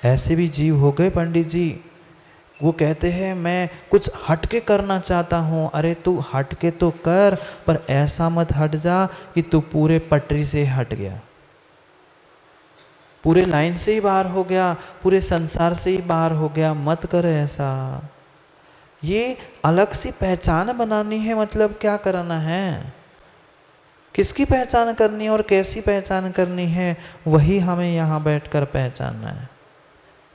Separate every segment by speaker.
Speaker 1: ऐसे भी जीव हो गए पंडित जी, वो कहते हैं मैं कुछ हटके करना चाहता हूँ। अरे तू हटके तो कर, पर ऐसा मत हट जा कि तू पूरे पटरी से हट गया, पूरे लाइन से ही बाहर हो गया, पूरे संसार से ही बाहर हो गया। मत कर ऐसा। ये अलग सी पहचान बनानी है, मतलब क्या कराना है, किसकी पहचान करनी है और कैसी पहचान करनी है, वही हमें यहाँ बैठकर पहचानना है।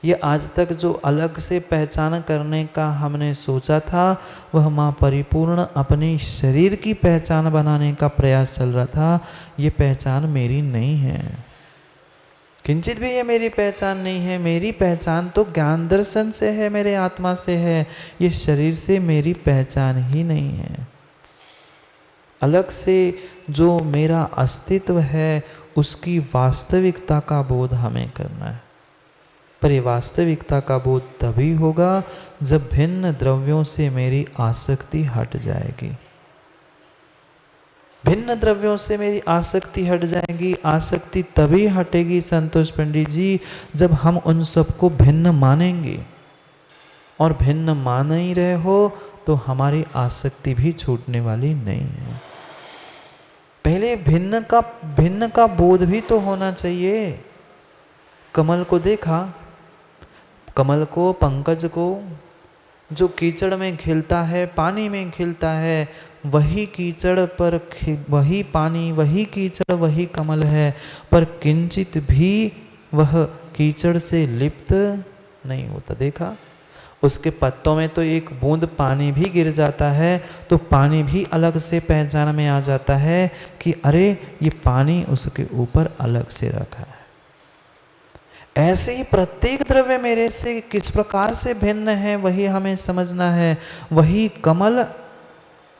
Speaker 1: ये आज तक जो अलग से पहचान करने का हमने सोचा था, वह माँ परिपूर्ण अपने शरीर की पहचान बनाने का प्रयास चल रहा था। ये पहचान मेरी नहीं है, किंचित भी ये मेरी पहचान नहीं है। मेरी पहचान तो ज्ञान दर्शन से है, मेरे आत्मा से है। ये शरीर से मेरी पहचान ही नहीं है। अलग से जो मेरा अस्तित्व है, उसकी वास्तविकता का बोध हमें करना है। पर ये वास्तविकता का बोध तभी होगा जब भिन्न द्रव्यों से मेरी आसक्ति हट जाएगी। भिन्न द्रव्यों से मेरी आसक्ति हट जाएगी। आसक्ति तभी हटेगी संतोष पंडित जी, जब हम उन सबको भिन्न मानेंगे। और भिन्न मान ही रहे हो तो हमारी आसक्ति भी छूटने वाली नहीं है। पहले भिन्न का बोध भी तो होना चाहिए। कमल को देखा, कमल को, पंकज को, जो कीचड़ में खिलता है, पानी में खिलता है, वही कीचड़ पर वही पानी, वही कीचड़, वही कमल है, पर किंचित भी वह कीचड़ से लिप्त नहीं होता। देखा, उसके पत्तों में तो एक बूंद पानी भी गिर जाता है तो पानी भी अलग से पहचान में आ जाता है कि अरे ये पानी उसके ऊपर अलग से रखा है। ऐसे ही प्रत्येक द्रव्य मेरे से किस प्रकार से भिन्न है, वही हमें समझना है। वही कमल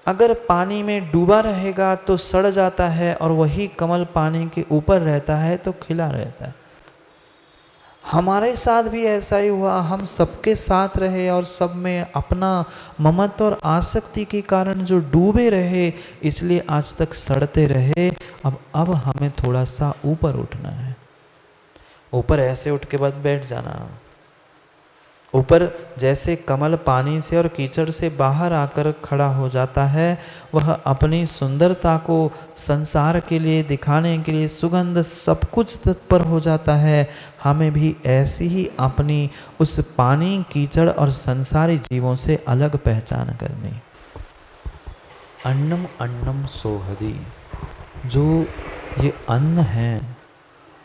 Speaker 1: अगर पानी में डूबा रहेगा तो सड़ जाता है, और वही कमल पानी के ऊपर रहता है तो खिला रहता है। हमारे साथ भी ऐसा ही हुआ। हम सबके साथ रहे और सब में अपना ममत्व और आसक्ति के कारण जो डूबे रहे, इसलिए आज तक सड़ते रहे। अब हमें थोड़ा सा ऊपर उठना है। ऊपर ऐसे उठ के बाद बैठ जाना। ऊपर जैसे कमल पानी से और कीचड़ से बाहर आकर खड़ा हो जाता है, वह अपनी सुंदरता को संसार के लिए दिखाने के लिए सुगंध सब कुछ तत्पर हो जाता है। हमें भी ऐसी ही अपनी उस पानी, कीचड़ और संसारी जीवों से अलग पहचान करनी। अन्नम अन्नम सोहदी, जो ये अन्न है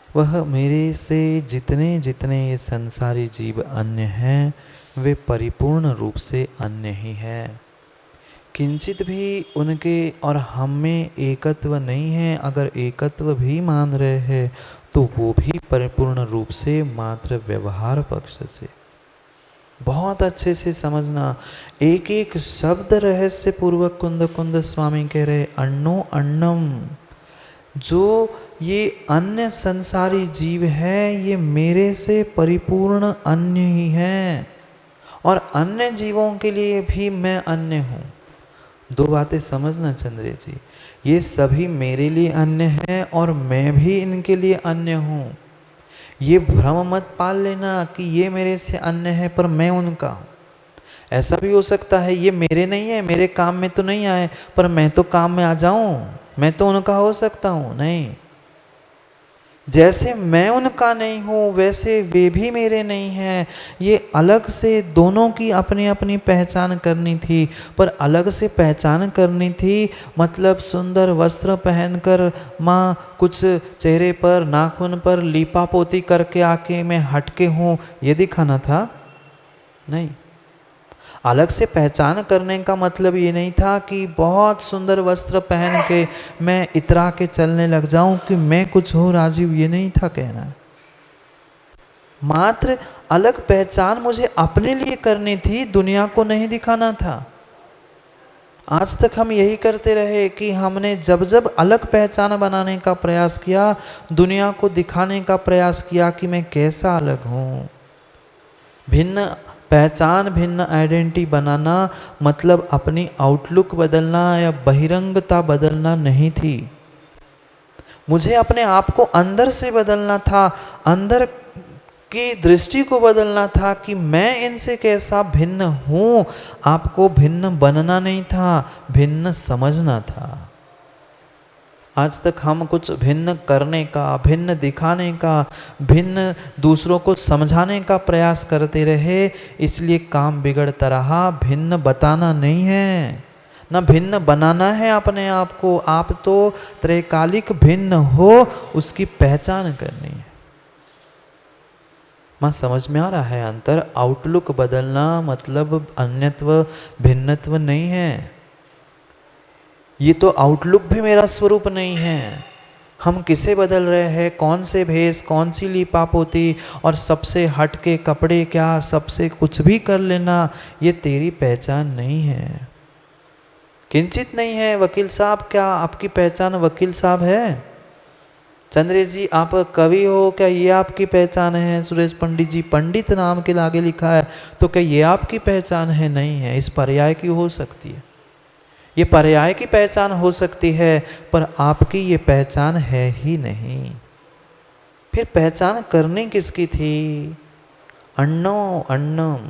Speaker 1: वह मेरे से जितने जितने ये संसारी जीव अन्य हैं, वे परिपूर्ण रूप से अन्य ही हैं। किंचित भी उनके और हम में एकत्व नहीं है। अगर एकत्व भी मान रहे हैं तो वो भी परिपूर्ण रूप से मात्र व्यवहार पक्ष से। बहुत अच्छे से समझना, एक एक शब्द रहस्य पूर्वक कुंद कुंद स्वामी कह रहे अन्नो अन्नम। जो ये अन्य संसारी जीव है, ये मेरे से परिपूर्ण अन्य ही है, और अन्य जीवों के लिए भी मैं अन्य हूँ। दो बातें समझना चंद्रे जी, ये सभी मेरे लिए अन्य हैं और मैं भी इनके लिए अन्य हूँ। ये भ्रम मत पाल लेना कि ये मेरे से अन्य है पर मैं उनका हूँ। ऐसा भी हो सकता है ये मेरे नहीं है, मेरे काम में तो नहीं आए, पर मैं तो काम में आ जाऊं, मैं तो उनका हो सकता हूं। नहीं, जैसे मैं उनका नहीं हूं वैसे वे भी मेरे नहीं हैं। ये अलग से दोनों की अपनी अपनी पहचान करनी थी। पर अलग से पहचान करनी थी मतलब सुंदर वस्त्र पहनकर माँ कुछ चेहरे पर नाखून पर लीपा पोती करके आके मैं हटके हूँ, ये दिखाना था? नहीं। अलग से पहचान करने का मतलब ये नहीं था कि बहुत सुंदर वस्त्र पहन के मैं इतरा के चलने लग जाऊं कि मैं कुछ हो राजीव, ये नहीं था कहना। मात्र अलग पहचान मुझे अपने लिए करनी थी, दुनिया को नहीं दिखाना था। आज तक हम यही करते रहे कि हमने जब जब अलग पहचान बनाने का प्रयास किया, दुनिया को दिखाने का प्रयास किया कि मैं कैसा अलग हूँ। भिन्न पहचान, भिन्न आइडेंटिटी बनाना मतलब अपनी आउटलुक बदलना या बहिरंगता बदलना नहीं थी। मुझे अपने आप को अंदर से बदलना था। अंदर कि दृष्टि को बदलना था कि मैं इनसे कैसा भिन्न हूँ। आपको भिन्न बनना नहीं था, भिन्न समझना था। आज तक हम कुछ भिन्न करने का, भिन्न दिखाने का, भिन्न दूसरों को समझाने का प्रयास करते रहे, इसलिए काम बिगड़ता रहा। भिन्न बताना नहीं है, न भिन्न बनाना है अपने आप को। आप तो त्रैकालिक भिन्न हो, उसकी पहचान करनी है। मां समझ में आ रहा है अंतर? आउटलुक बदलना मतलब अन्यत्व, भिन्नत्व नहीं है। ये तो आउटलुक भी मेरा स्वरूप नहीं है। हम किसे बदल रहे हैं, कौन से भेष, कौन सी लीपापोती और सबसे हट के कपड़े, क्या सबसे कुछ भी कर लेना, ये तेरी पहचान नहीं है, किंचित नहीं है। वकील साहब, क्या आपकी पहचान वकील साहब है? चंद्रेश जी, आप कवि हो, क्या ये आपकी पहचान है? सुरेश पंडित जी, पंडित नाम के आगे लिखा है, तो क्या ये आपकी पहचान है? नहीं है। इस पर्याय की हो सकती है, ये पर्याय की पहचान हो सकती है, पर आपकी ये पहचान है ही नहीं। फिर पहचान करनी किसकी थी? अन्नो अन्नम,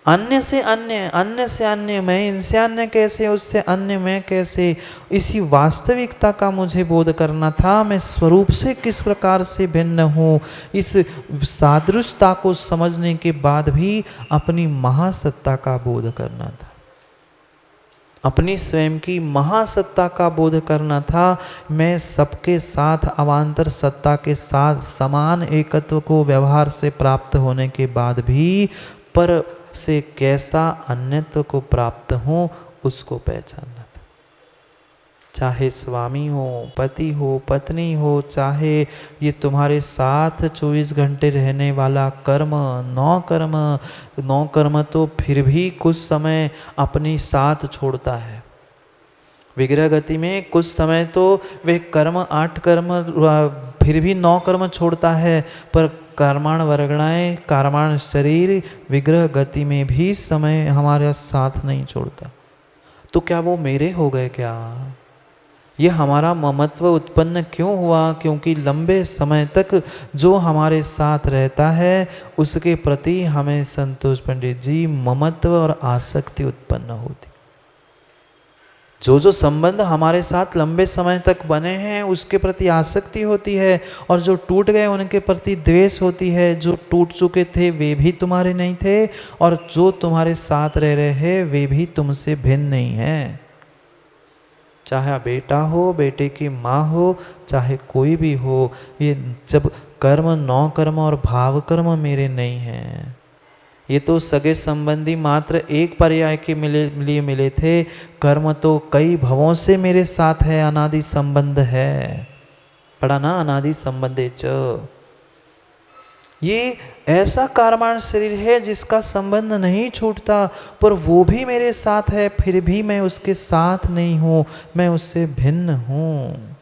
Speaker 1: अन्य से अन्य, अन्य से अन्य मैं, इनसे अन्य कैसे, उससे अन्य मैं कैसे, इसी वास्तविकता का मुझे बोध करना था। मैं स्वरूप से किस प्रकार से भिन्न हूँ, इस सादृश्यता को समझने के बाद भी अपनी महासत्ता का बोध करना था, अपनी स्वयं की महासत्ता का बोध करना था। मैं सबके साथ अवान्तर सत्ता के साथ समान एकत्व को व्यवहार से प्राप्त होने के बाद भी पर से कैसा अन्यत्व को प्राप्त हूँ, उसको पहचानना था। चाहे स्वामी हो, पति हो, पत्नी हो, चाहे ये तुम्हारे साथ 24 घंटे रहने वाला कर्म, नौ कर्म तो फिर भी कुछ समय अपनी साथ छोड़ता है। विग्रह गति में कुछ समय तो वे कर्म 8 कर्म फिर भी 9 कर्म छोड़ता है, पर कर्माण वर्गणाएं, कर्माण शरीर विग्रह गति में भी समय हमारे साथ नहीं छोड़ता। तो क्या वो मेरे हो गए क्या? ये हमारा ममत्व उत्पन्न क्यों हुआ? क्योंकि लंबे समय तक जो हमारे साथ रहता है उसके प्रति हमें, संतोष पंडित जी, ममत्व और आसक्ति उत्पन्न होती। जो संबंध हमारे साथ लंबे समय तक बने हैं उसके प्रति आसक्ति होती है, और जो टूट गए उनके प्रति द्वेष होती है। जो टूट चुके थे वे भी तुम्हारे नहीं थे, और जो तुम्हारे साथ रह रहे हैं वे भी तुमसे भिन्न नहीं है। चाहे बेटा हो, बेटे की माँ हो, चाहे कोई भी हो, ये जब कर्म, 9 कर्म और भाव कर्म मेरे नहीं हैं, ये तो सगे संबंधी मात्र एक पर्याय के लिए मिले थे। कर्म तो कई भवों से मेरे साथ है, अनादि संबंध है। पढ़ा ना, अनादि संबंधे च। ये ऐसा कर्माण शरीर है जिसका संबंध नहीं छूटता, पर वो भी मेरे साथ है, फिर भी मैं उसके साथ नहीं हूँ, मैं उससे भिन्न हूँ।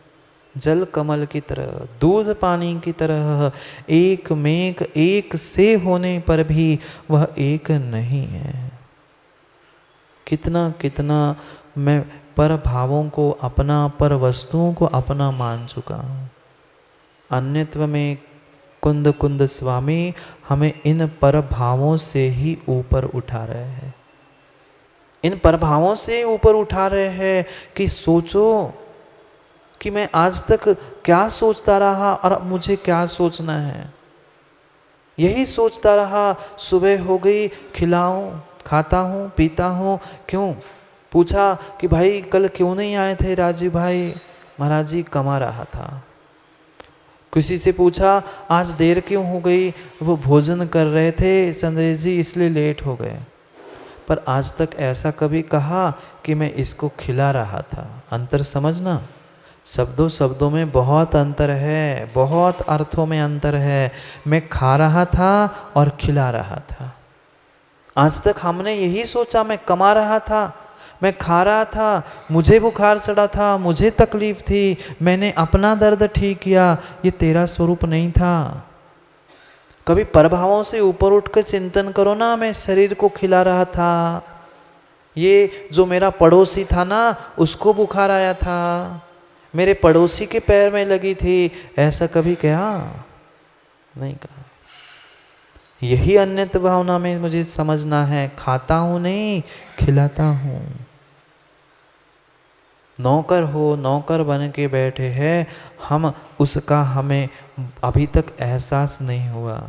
Speaker 1: जल कमल की तरह, दूध पानी की तरह, एक मेघ एक से होने पर भी वह एक नहीं है। कितना कितना मैं पर भावों को अपना, पर वस्तुओं को अपना मान चुका हूँ। अन्यत्व में कुंद कुंद स्वामी हमें इन पर भावों से ही ऊपर उठा रहे हैं, इन प्रभावों से ऊपर उठा रहे हैं कि सोचो कि मैं आज तक क्या सोचता रहा और अब मुझे क्या सोचना है। यही सोचता रहा, सुबह हो गई, खिलाऊं, खाता हूँ, पीता हूँ। क्यों? पूछा कि भाई कल क्यों नहीं आए थे राजीव भाई? महाराज जी कमा रहा था। किसी से पूछा आज देर क्यों हो गई? वो भोजन कर रहे थे चंद्रेश जी, इसलिए लेट हो गए। पर आज तक ऐसा कभी कहा कि मैं इसको खिला रहा था? अंतर समझना, शब्दों शब्दों में बहुत अंतर है, बहुत अर्थों में अंतर है। मैं खा रहा था और खिला रहा था। आज तक हमने यही सोचा, मैं कमा रहा था, मैं खा रहा था, मुझे बुखार चढ़ा था, मुझे तकलीफ थी, मैंने अपना दर्द ठीक किया। ये तेरा स्वरूप नहीं था। कभी प्रभावों से ऊपर उठकर चिंतन करो ना, मैं शरीर को खिला रहा था, ये जो मेरा पड़ोसी था ना उसको बुखार आया था, मेरे पड़ोसी के पैर में लगी थी, ऐसा कभी कहा? नहीं कहा। यही अन्यत्र भावना में मुझे समझना है। खाता हूं नहीं, खिलाता हूं। नौकर हो, नौकर बन के बैठे हैं हम, उसका हमें अभी तक एहसास नहीं हुआ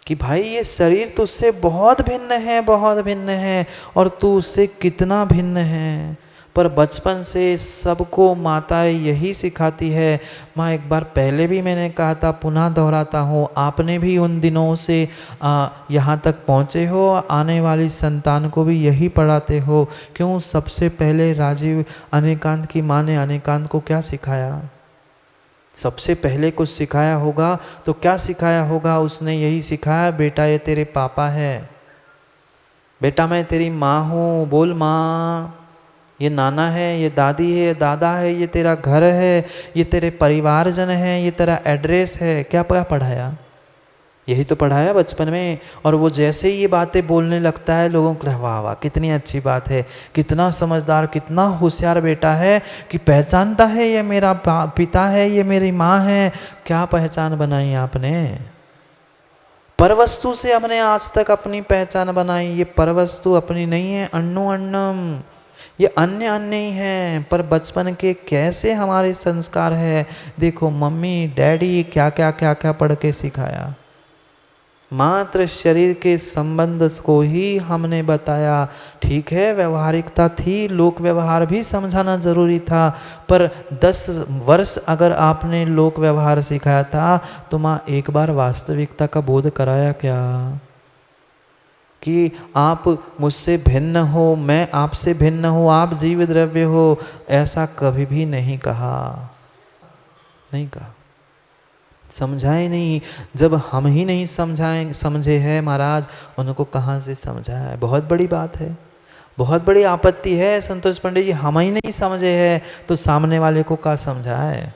Speaker 1: कि भाई ये शरीर तुझसे बहुत भिन्न है, बहुत भिन्न है, और तू उससे कितना भिन्न है। पर बचपन से सबको माताएं यही सिखाती है। माँ, एक बार पहले भी मैंने कहा था, पुनः दोहराता हूँ, आपने भी उन दिनों से यहाँ तक पहुँचे हो, आने वाली संतान को भी यही पढ़ाते हो। क्यों? सबसे पहले राजीव अनेकांत की माँ ने अनेकांत को क्या सिखाया? सबसे पहले कुछ सिखाया होगा तो क्या सिखाया होगा? उसने यही सिखाया, बेटा ये तेरे पापा है, बेटा मैं तेरी माँ हूँ, बोल माँ। ये नाना है, ये दादी है, ये दादा है, ये तेरा घर है, ये तेरे परिवारजन है, ये तेरा एड्रेस है। क्या पढ़ाया? यही तो पढ़ाया बचपन में। और वो जैसे ही ये बातें बोलने लगता है, लोगों को वाह वाह कितनी अच्छी बात है, कितना समझदार, कितना होशियार बेटा है कि पहचानता है ये मेरा पिता है, ये मेरी माँ है। क्या पहचान बनाई आपने? परवस्तु से हमने आज तक अपनी पहचान बनाई। ये परवस्तु अपनी नहीं है, अन्नो अन्नम, ये अन्य अन्य ही है। पर बचपन के कैसे हमारे संस्कार है, देखो मम्मी डैडी क्या क्या क्या क्या पढ़ के सिखाया। मात्र शरीर के संबंध को ही हमने बताया। ठीक है, व्यवहारिकता थी, लोक व्यवहार भी समझाना जरूरी था, पर 10 वर्ष अगर आपने लोक व्यवहार सिखाया था तो माँ एक बार वास्तविकता का बोध कराया क्या? कि आप मुझसे भिन्न हो, मैं आपसे भिन्न हूँ, आप जीव द्रव्य हो, ऐसा कभी भी नहीं कहा, नहीं कहा, समझाए नहीं। जब हम ही नहीं समझे हैं महाराज, उनको कहाँ से समझाए? बहुत बड़ी बात है, बहुत बड़ी आपत्ति है संतोष पंडित जी। हम ही नहीं समझे हैं तो सामने वाले को क्या समझाए?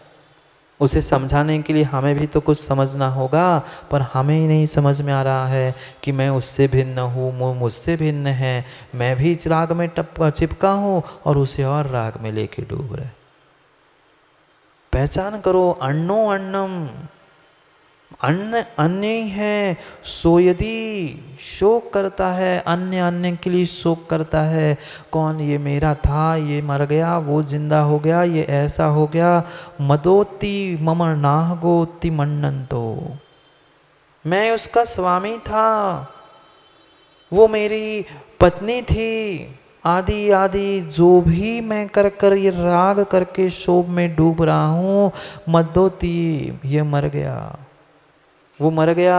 Speaker 1: उसे समझाने के लिए हमें भी तो कुछ समझना होगा, पर हमें ही नहीं समझ में आ रहा है कि मैं उससे भिन्न हूँ, वो मुझसे भिन्न है, मैं भी इस राग में चिपका हूँ और उसे और राग में लेके डूब रहे। पहचान करो, अन्नो अन्नम, अन्न अन्य ही है। सो यदि शोक करता है, अन्य अन्य के लिए शोक करता है। कौन? ये मेरा था, ये मर गया, वो जिंदा हो गया, ये ऐसा हो गया। मदोति मम नाहगोति मन्नंतो, मैं उसका स्वामी था, वो मेरी पत्नी थी, आदि आदि जो भी मैं कर कर ये राग करके शोभ में डूब रहा हूँ, मदोति ये मर गया, वो मर गया।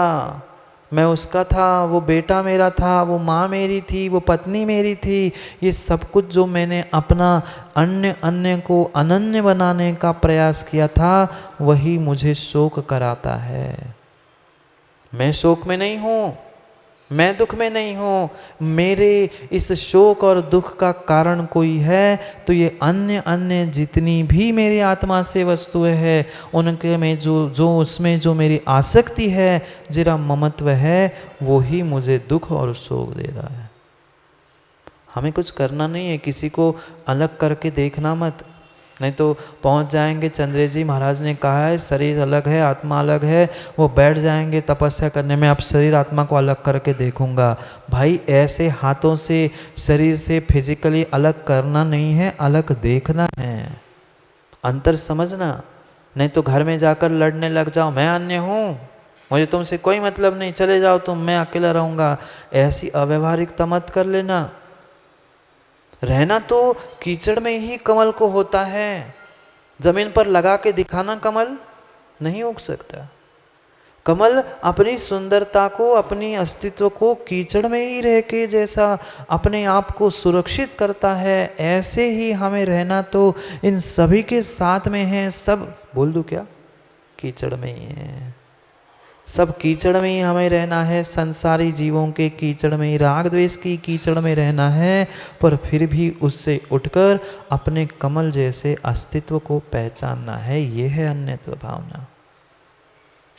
Speaker 1: मैं उसका था, वो बेटा मेरा था, वो माँ मेरी थी, वो पत्नी मेरी थी। ये सब कुछ जो मैंने अपना अन्य अन्य को अनन्य बनाने का प्रयास किया था, वही मुझे शोक कराता है। मैं शोक में नहीं हूँ, मैं दुख में नहीं हूँ। मेरे इस शोक और दुख का कारण कोई है तो ये अन्य अन्य जितनी भी मेरी आत्मा से वस्तुएं हैं, उनके में जो उसमें जो मेरी आसक्ति है, जरा ममत्व है, वो ही मुझे दुख और शोक दे रहा है। हमें कुछ करना नहीं है, किसी को अलग करके देखना मत, नहीं तो पहुंच जाएंगे। चंद्रेश जी महाराज ने कहा है शरीर अलग है, आत्मा अलग है। वो बैठ जाएंगे तपस्या करने में, अब शरीर आत्मा को अलग करके देखूंगा। भाई ऐसे हाथों से शरीर से फिजिकली अलग करना नहीं है, अलग देखना है, अंतर समझना। नहीं तो घर में जाकर लड़ने लग जाओ, मैं अन्य हूँ, मुझे तुमसे कोई मतलब नहीं, चले जाओ तुम, मैं अकेला रहूँगा। ऐसी अव्यवहारिकता मत कर लेना। रहना तो कीचड़ में ही कमल को होता है, जमीन पर लगा के दिखाना कमल नहीं उग सकता। कमल अपनी सुंदरता को, अपनी अस्तित्व को कीचड़ में ही रह के जैसा अपने आप को सुरक्षित करता है, ऐसे ही हमें रहना तो इन सभी के साथ में है। सब बोल दूं क्या? कीचड़ में ही है, सब कीचड़ में ही हमें रहना है। संसारी जीवों के कीचड़ में ही, राग द्वेष की कीचड़ में रहना है, पर फिर भी उससे उठकर अपने कमल जैसे अस्तित्व को पहचानना है। ये है अन्यत्व भावना।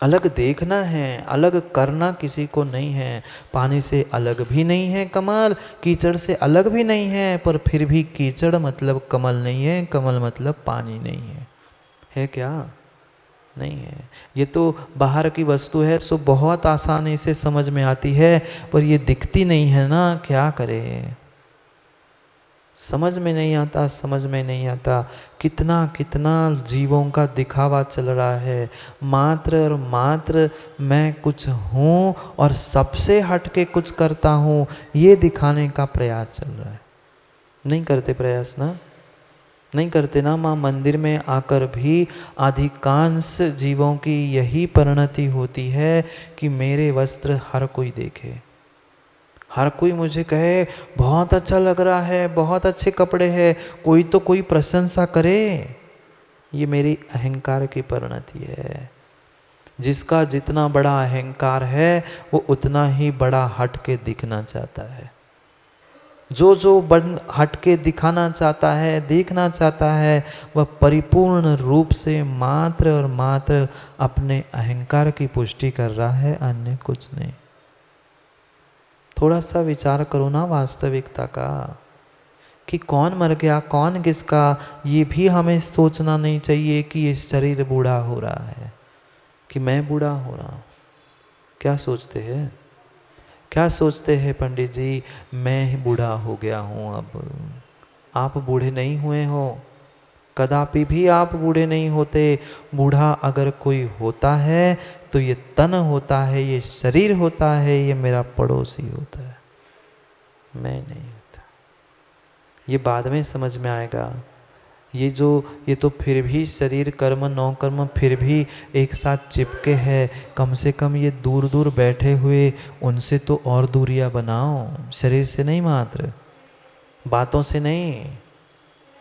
Speaker 1: अलग देखना है, अलग करना किसी को नहीं है। पानी से अलग भी नहीं है कमल, कीचड़ से अलग भी नहीं है, पर फिर भी कीचड़ मतलब कमल नहीं है, कमल मतलब पानी नहीं है। है क्या? नहीं है। ये तो बाहर की वस्तु है, सो बहुत आसानी से समझ में आती है, पर ये दिखती नहीं है ना, क्या करे। समझ में नहीं आता, समझ में नहीं आता। कितना कितना जीवों का दिखावा चल रहा है, मात्र और मात्र मैं कुछ हूँ और सबसे हट के कुछ करता हूँ, ये दिखाने का प्रयास चल रहा है। नहीं करते प्रयास ना, नहीं करते ना। माँ मंदिर में आकर भी अधिकांश जीवों की यही परिणति होती है कि मेरे वस्त्र हर कोई देखे, हर कोई मुझे कहे बहुत अच्छा लग रहा है, बहुत अच्छे कपड़े हैं, कोई तो कोई प्रशंसा करे। ये मेरी अहंकार की परिणति है। जिसका जितना बड़ा अहंकार है वो उतना ही बड़ा हट के दिखना चाहता है। जो हट के दिखाना चाहता है, देखना चाहता है, वह परिपूर्ण रूप से मात्र और मात्र अपने अहंकार की पुष्टि कर रहा है, अन्य कुछ नहीं। थोड़ा सा विचार करो ना वास्तविकता का, कि कौन मर गया कौन किसका। ये भी हमें सोचना नहीं चाहिए कि ये शरीर बूढ़ा हो रहा है, कि मैं बूढ़ा हो रहा हूँ। क्या सोचते हैं, क्या सोचते हैं पंडित जी, मैं बूढ़ा हो गया हूँ अब। आप बूढ़े नहीं हुए हो, कदापि भी आप बूढ़े नहीं होते। बूढ़ा अगर कोई होता है तो ये तन होता है, ये शरीर होता है, ये मेरा पड़ोसी होता है, मैं नहीं होता। ये बाद में समझ में आएगा। ये तो फिर भी शरीर कर्म नौ कर्म फिर भी एक साथ चिपके हैं। कम से कम ये दूर दूर बैठे हुए उनसे तो और दूरियां बनाओ, शरीर से नहीं, मात्र बातों से नहीं,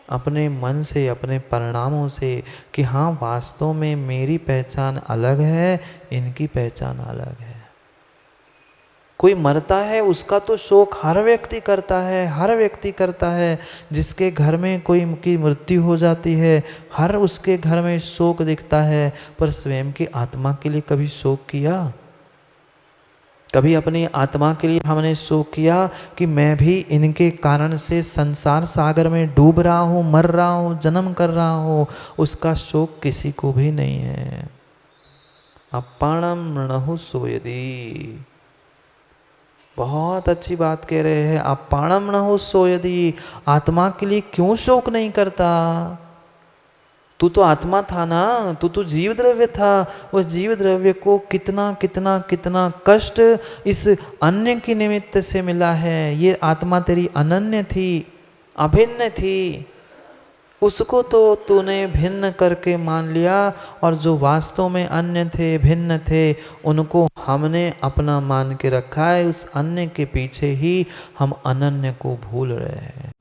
Speaker 1: अपने मन से, अपने परिणामों से, कि हाँ वास्तव में मेरी पहचान अलग है, इनकी पहचान अलग है। कोई मरता है उसका तो शोक हर व्यक्ति करता है, हर व्यक्ति करता है। जिसके घर में कोई की मृत्यु हो जाती है, हर उसके घर में शोक दिखता है। पर स्वयं की आत्मा के लिए कभी शोक किया? कभी अपनी आत्मा के लिए हमने शोक किया कि मैं भी इनके कारण से संसार सागर में डूब रहा हूँ, मर रहा हूँ, जन्म कर रहा हूँ? उसका शोक किसी को भी नहीं है। अपाणम नहुः सोयदी, बहुत अच्छी बात कह रहे हैं। अपाणम नहुः सोयदी, आत्मा के लिए क्यों शोक नहीं करता? तू तो आत्मा था ना, तू तो जीव द्रव्य था। उस जीव द्रव्य को कितना कितना कितना कष्ट इस अन्य के निमित्त से मिला है। ये आत्मा तेरी अनन्य थी, अभिन्न थी, उसको तो तूने भिन्न करके मान लिया, और जो वास्तव में अन्य थे, भिन्न थे, उनको हमने अपना मान के रखा है। उस अन्य के पीछे ही हम अनन्य को भूल रहे हैं।